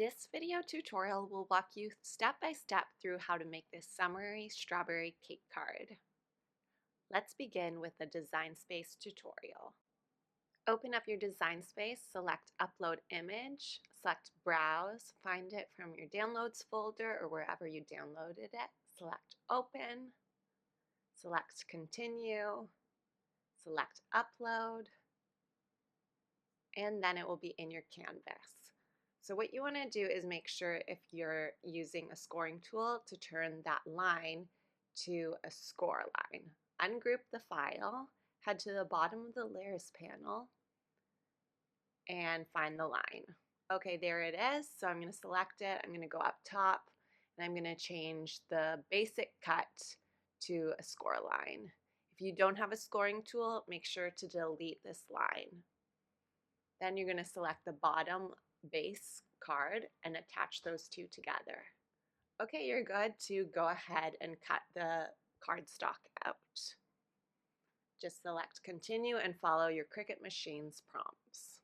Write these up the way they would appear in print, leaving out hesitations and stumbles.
This video tutorial will walk you step by step through how to make this summery strawberry cake card. Let's begin with the Design Space tutorial. Open up your Design Space, select Upload Image, select Browse, find it from your Downloads folder or wherever you downloaded it, select Open, select Continue, select Upload, and then it will be in your canvas. So what you want to do is make sure if you're using a scoring tool to turn that line to a score line. Ungroup the file, head to the bottom of the layers panel, and find the line. Okay, there it is. So I'm going to select it. I'm going to go up top, and I'm going to change the basic cut to a score line. If you don't have a scoring tool, make sure to delete this line. Then you're going to select the bottom base card and attach those two together. Okay, you're good to go ahead and cut the cardstock out. Just select Continue and follow your Cricut Machine's prompts.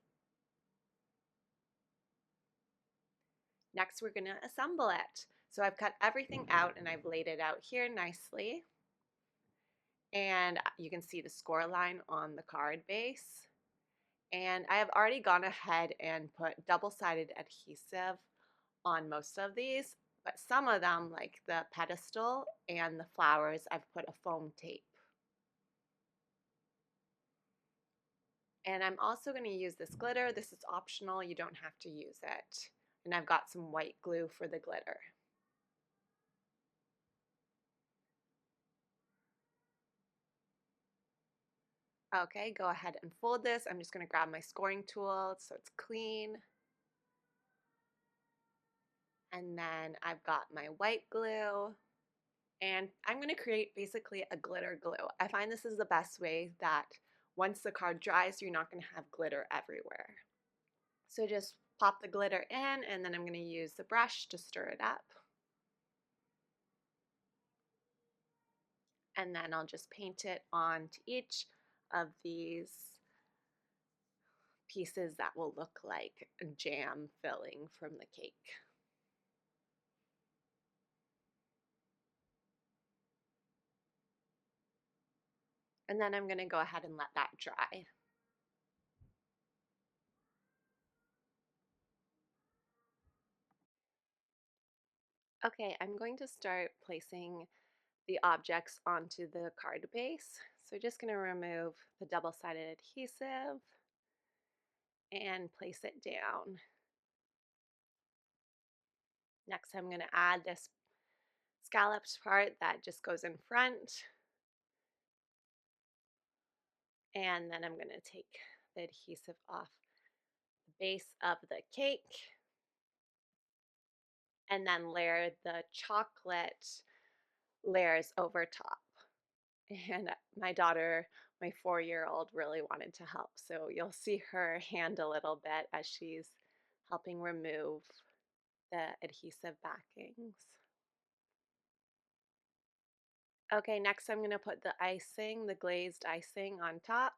Next, we're going to assemble it. So I've cut everything out and I've laid it out here nicely. And you can see the score line on the card base. And I have already gone ahead and put double-sided adhesive on most of these, but some of them, like the pedestal and the flowers, I've put a foam tape. And I'm also going to use this glitter. This is optional, you don't have to use it. And I've got some white glue for the glitter. Okay, go ahead and fold this. I'm just going to grab my scoring tool so it's clean. And then I've got my white glue. And I'm going to create basically a glitter glue. I find this is the best way that once the card dries, you're not going to have glitter everywhere. So just pop the glitter in, and then I'm going to use the brush to stir it up. And then I'll just paint it onto each of these pieces that will look like jam filling from the cake. And then I'm going to go ahead and let that dry. Okay, I'm going to start placing the objects onto the card base. So just going to remove the double-sided adhesive and place it down. Next, I'm going to add this scalloped part that just goes in front. And then I'm going to take the adhesive off the base of the cake and then layer the chocolate layers over top. And my daughter, my 4-year-old, really wanted to help. So you'll see her hand a little bit as she's helping remove the adhesive backings. Okay, next I'm going to put the icing, the glazed icing on top.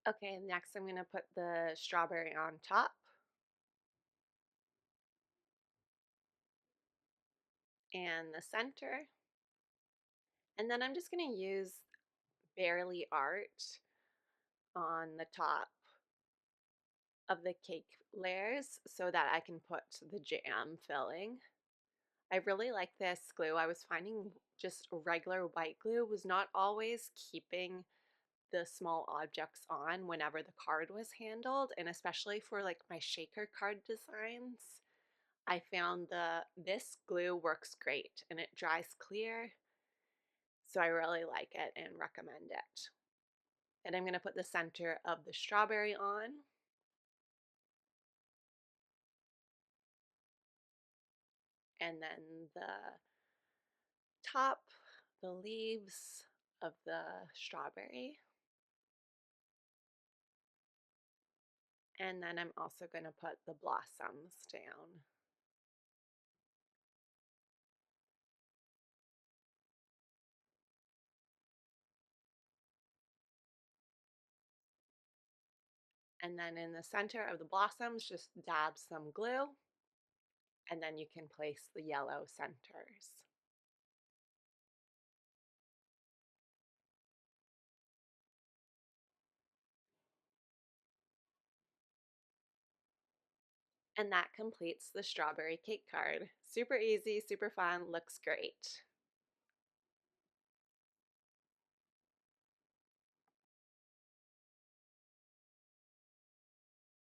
Okay, next I'm going to put the strawberry on top. And the center. And then I'm just going to use Barely Art on the top of the cake layers so that I can put the jam filling. I really like this glue. I was finding just regular white glue was not always keeping the small objects on whenever the card was handled, and especially for like my shaker card designs. I found this glue works great and it dries clear. So I really like it and recommend it. And I'm going to put the center of the strawberry on. And then the top, the leaves of the strawberry. And then I'm also going to put the blossoms down. And then in the center of the blossoms, just dab some glue, and then you can place the yellow centers. And that completes the strawberry cake card. Super easy, super fun, looks great.